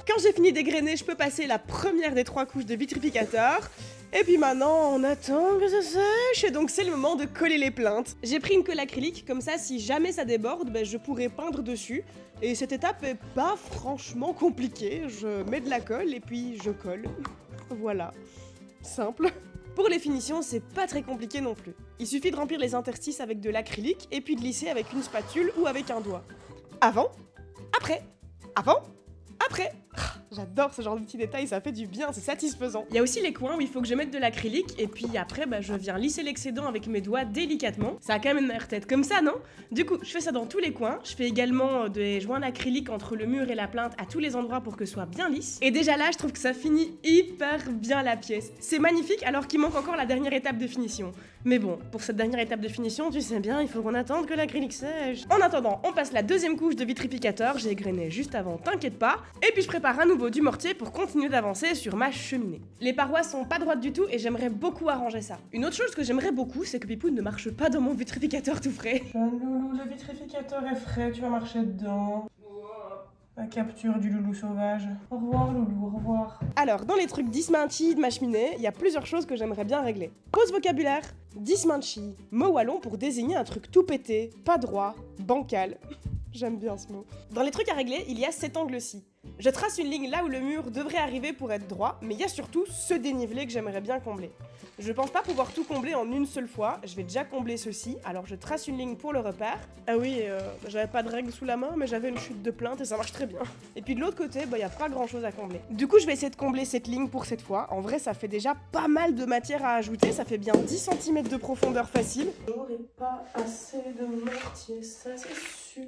Quand j'ai fini d'égrainer, je peux passer la première des 3 couches de vitrificateur. Et puis maintenant, on attend que ça sèche, et donc c'est le moment de coller les plinthes. J'ai pris une colle acrylique, comme ça, si jamais ça déborde, je pourrais peindre dessus. Et cette étape est pas franchement compliquée. Je mets de la colle et puis je colle. Voilà. Simple. Pour les finitions, c'est pas très compliqué non plus. Il suffit de remplir les interstices avec de l'acrylique et puis de lisser avec une spatule ou avec un doigt. Avant, après, avant, après. J'adore ce genre de petits détails, ça fait du bien, c'est satisfaisant. Il y a aussi les coins où il faut que je mette de l'acrylique et puis après je viens lisser l'excédent avec mes doigts délicatement. Ça a quand même une meilleure tête comme ça, non? Du coup, je fais ça dans tous les coins. Je fais également des joints d'acrylique entre le mur et la plinthe à tous les endroits pour que ce soit bien lisse. Et déjà là, je trouve que ça finit hyper bien la pièce. C'est magnifique alors qu'il manque encore la dernière étape de finition. Mais bon, pour cette dernière étape de finition, tu sais bien, il faut qu'on attende que l'acrylique sèche. En attendant, on passe la deuxième couche de vitrificateur, j'ai égrené juste avant, t'inquiète pas. Et puis je prépare à nouveau du mortier pour continuer d'avancer sur ma cheminée. Les parois sont pas droites du tout et j'aimerais beaucoup arranger ça. Une autre chose que j'aimerais beaucoup, c'est que Pipoun ne marche pas dans mon vitrificateur tout frais. Jeune loulou, le vitrificateur est frais, tu vas marcher dedans. La capture du loulou sauvage. Au revoir loulou, au revoir. Alors, dans les trucs dismanchi de ma cheminée, il y a plusieurs choses que j'aimerais bien régler. Pause vocabulaire, dismanchi, mot wallon pour désigner un truc tout pété, pas droit, bancal. J'aime bien ce mot. Dans les trucs à régler, il y a cet angle-ci. Je trace une ligne là où le mur devrait arriver pour être droit, mais il y a surtout ce dénivelé que j'aimerais bien combler. Je pense pas pouvoir tout combler en une seule fois, je vais déjà combler ceci, alors je trace une ligne pour le repère. Ah oui, j'avais pas de règle sous la main, mais j'avais une chute de plainte et ça marche très bien. Et puis de l'autre côté, y a pas grand chose à combler. Du coup, je vais essayer de combler cette ligne pour cette fois. En vrai, ça fait déjà pas mal de matière à ajouter, ça fait bien 10 cm de profondeur facile. J'aurais pas assez de mortier, ça c'est sûr.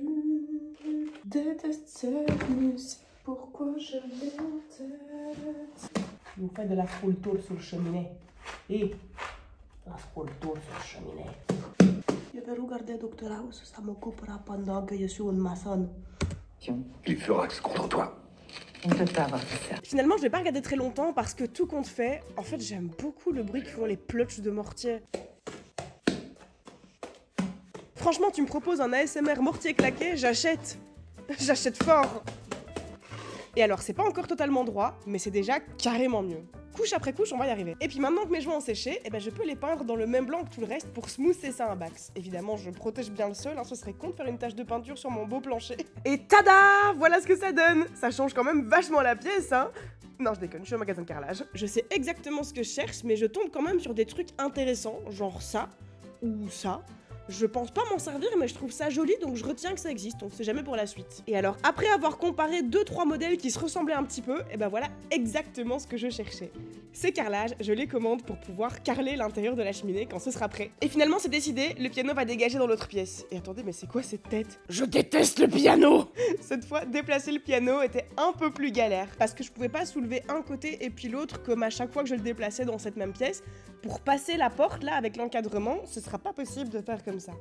Déteste cette musique. Pourquoi je l'ai en tête? Vous faites de la full tour sur le cheminée. Et la full tour sur le cheminée. Je vais regarder Dr House, ça m'occupera pendant que je suis une maçonne. Il fera ce contre toi. On ne peut pas avoir fait ça. Finalement, je vais pas regarder très longtemps parce que tout compte fait, en fait, j'aime beaucoup le bruit que font les plutches de mortier. Franchement, tu me proposes un ASMR mortier claqué, j'achète. J'achète fort. Et alors, c'est pas encore totalement droit, mais c'est déjà carrément mieux. Couche après couche, on va y arriver. Et puis maintenant que mes joints ont séché, je peux les peindre dans le même blanc que tout le reste pour smoother ça un max. Évidemment, je protège bien le sol, ce serait con de faire une tache de peinture sur mon beau plancher. Et tada! Voilà ce que ça donne! Ça change quand même vachement la pièce, hein! Non, je déconne, je suis au magasin de carrelage. Je sais exactement ce que je cherche, mais je tombe quand même sur des trucs intéressants, genre ça, ou ça. Je pense pas m'en servir, mais je trouve ça joli, donc je retiens que ça existe, on sait jamais pour la suite. Et alors, après avoir comparé 2-3 modèles qui se ressemblaient un petit peu, et ben voilà exactement ce que je cherchais. Ces carrelages, je les commande pour pouvoir carreler l'intérieur de la cheminée quand ce sera prêt. Et finalement, c'est décidé, le piano va dégager dans l'autre pièce. Et attendez, mais c'est quoi cette tête? Je déteste le piano! Cette fois, déplacer le piano était un peu plus galère, parce que je pouvais pas soulever un côté et puis l'autre comme à chaque fois que je le déplaçais dans cette même pièce. Pour passer la porte là avec l'encadrement, ce sera pas possible de faire comme ça.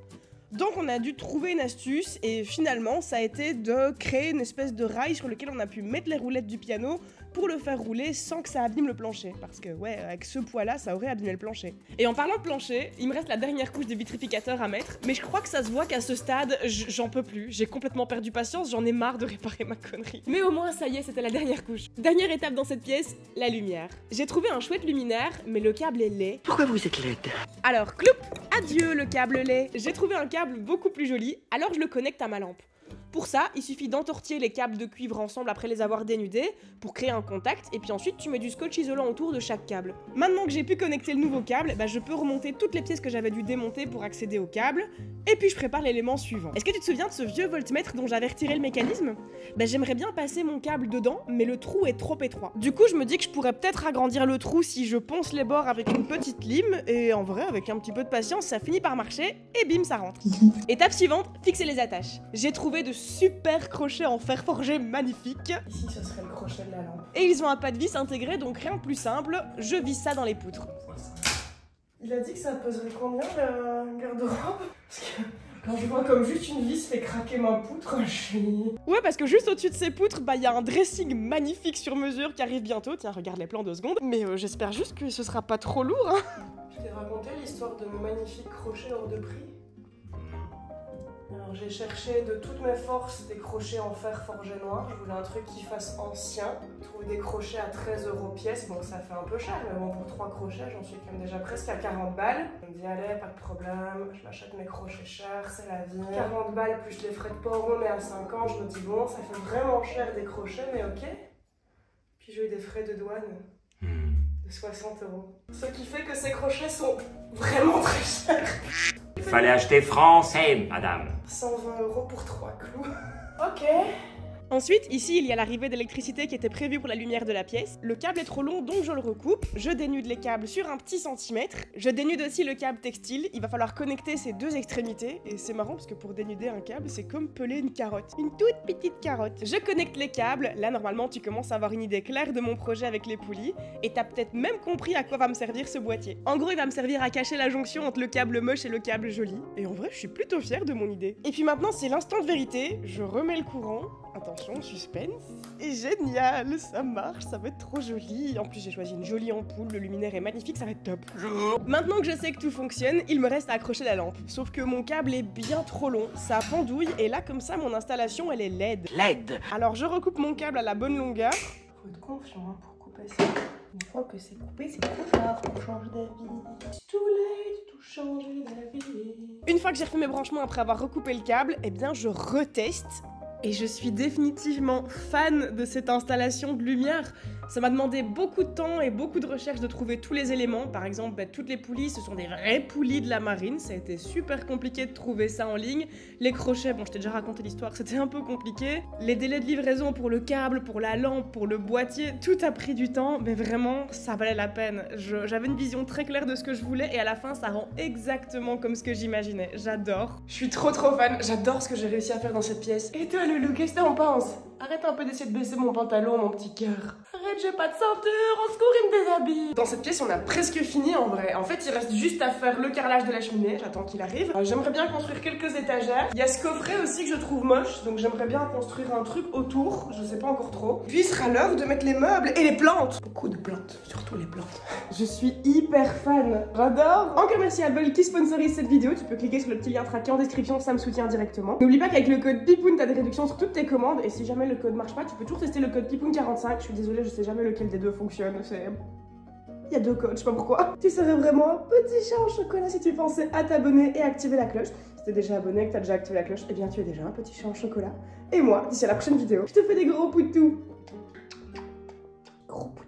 Donc on a dû trouver une astuce et finalement ça a été de créer une espèce de rail sur lequel on a pu mettre les roulettes du piano pour le faire rouler sans que ça abîme le plancher. Parce que ouais, avec ce poids-là, ça aurait abîmé le plancher. Et en parlant de plancher, il me reste la dernière couche de vitrificateur à mettre, mais je crois que ça se voit qu'à ce stade, j'en peux plus. J'ai complètement perdu patience, j'en ai marre de réparer ma connerie. Mais au moins, ça y est, c'était la dernière couche. Dernière étape dans cette pièce, la lumière. J'ai trouvé un chouette luminaire, mais le câble est laid. Pourquoi vous êtes laide? Alors, cloup, adieu le câble laid. J'ai trouvé un câble beaucoup plus joli, alors je le connecte à ma lampe. Pour ça, il suffit d'entortiller les câbles de cuivre ensemble après les avoir dénudés pour créer un contact et puis ensuite tu mets du scotch isolant autour de chaque câble. Maintenant que j'ai pu connecter le nouveau câble, je peux remonter toutes les pièces que j'avais dû démonter pour accéder au câble et puis je prépare l'élément suivant. Est-ce que tu te souviens de ce vieux voltmètre dont j'avais retiré le mécanisme? J'aimerais bien passer mon câble dedans, mais le trou est trop étroit. Du coup, je me dis que je pourrais peut-être agrandir le trou si je ponce les bords avec une petite lime et en vrai, avec un petit peu de patience, ça finit par marcher et bim, ça rentre. Étape suivante, fixer les attaches. J'ai trouvé de super crochets en fer forgé magnifiques. Ici, ce serait le crochet de la lampe. Et ils ont un pas de vis intégré, donc rien de plus simple, je visse ça dans les poutres. Il a dit que ça peserait combien la garde-robe? Parce que quand je vois comme juste une vis fait craquer ma poutre, je suis... Ouais, parce que juste au-dessus de ces poutres, il y a un dressing magnifique sur mesure qui arrive bientôt. Tiens, regarde les plans 2 secondes. Mais j'espère juste que ce sera pas trop lourd, hein. Je t'ai raconté l'histoire de mes magnifiques crochets hors de prix. Alors j'ai cherché de toutes mes forces des crochets en fer forgé noir, je voulais un truc qui fasse ancien. J'ai trouvé des crochets à 13 € pièce, bon ça fait un peu cher, mais bon pour 3 crochets j'en suis quand même déjà presque à 40 balles. Je me dis allez, pas de problème, je m'achète mes crochets chers, c'est la vie. 40 balles plus les frais de port, on est à 5 ans, je me dis bon ça fait vraiment cher des crochets, mais ok. Puis j'ai eu des frais de douane de 60 €. Ce qui fait que ces crochets sont vraiment très chers. Il fallait acheter français, madame. 120 € pour 3 clous. Ok. Ensuite, ici, il y a l'arrivée d'électricité qui était prévue pour la lumière de la pièce. Le câble est trop long, donc je le recoupe. Je dénude les câbles sur un petit centimètre. Je dénude aussi le câble textile. Il va falloir connecter ces deux extrémités. Et c'est marrant parce que pour dénuder un câble, c'est comme peler une carotte. Une toute petite carotte. Je connecte les câbles. Là, normalement, tu commences à avoir une idée claire de mon projet avec les poulies. Et t'as peut-être même compris à quoi va me servir ce boîtier. En gros, il va me servir à cacher la jonction entre le câble moche et le câble joli. Et en vrai, je suis plutôt fière de mon idée. Et puis maintenant, c'est l'instant de vérité. Je remets le courant. Attention, suspense. Et génial, ça marche, ça va être trop joli. En plus, j'ai choisi une jolie ampoule, le luminaire est magnifique, ça va être top. Maintenant que je sais que tout fonctionne, il me reste à accrocher la lampe. Sauf que mon câble est bien trop long, ça pendouille, et là, comme ça, mon installation, elle est LED. LED. Alors, je recoupe mon câble à la bonne longueur. Faut être confiant pour couper ça. Une fois que c'est coupé, c'est trop tard pour changer d'avis. It's too late to changer d'avis. Une fois que j'ai refait mes branchements après avoir recoupé le câble, eh bien, je reteste. Et je suis définitivement fan de cette installation de lumière. Ça m'a demandé beaucoup de temps et beaucoup de recherche de trouver tous les éléments. Par exemple, toutes les poulies, ce sont des vraies poulies de la marine. Ça a été super compliqué de trouver ça en ligne. Les crochets, bon, je t'ai déjà raconté l'histoire, c'était un peu compliqué. Les délais de livraison pour le câble, pour la lampe, pour le boîtier, tout a pris du temps. Mais vraiment, ça valait la peine. J'avais une vision très claire de ce que je voulais et à la fin, ça rend exactement comme ce que j'imaginais. J'adore. Je suis trop fan. J'adore ce que j'ai réussi à faire dans cette pièce. Et toi, Loulou, qu'est-ce que t'en penses? Arrête un peu d'essayer de baisser mon pantalon, mon petit cœur. Arrête, j'ai pas de ceinture, au secours, il me déshabille. Dans cette pièce, on a presque fini en vrai. En fait, il reste juste à faire le carrelage de la cheminée. J'attends qu'il arrive. J'aimerais bien construire quelques étagères. Il y a ce coffret aussi que je trouve moche, donc j'aimerais bien construire un truc autour. Je sais pas encore trop. Puis il sera l'heure de mettre les meubles et les plantes. Beaucoup de plantes, surtout les plantes. Je suis hyper fan. J'adore. Encore merci à Bull qui sponsorise cette vidéo. Tu peux cliquer sur le petit lien traqué en description, ça me soutient directement. N'oublie pas qu'avec le code PIPOUN, t'as des réductions sur toutes tes commandes. Et si jamais le code marche pas, tu peux toujours tester le code PIPOUN45. Je suis désolée, je sais jamais lequel des deux fonctionne. Il y a deux codes, je sais pas pourquoi. Tu serais vraiment un petit chat en chocolat si tu pensais à t'abonner et activer la cloche. Si t'es déjà abonné et que t'as déjà activé la cloche, eh bien tu es déjà un petit chat en chocolat. Et moi, d'ici à la prochaine vidéo, je te fais des gros poutous. Gros poutous.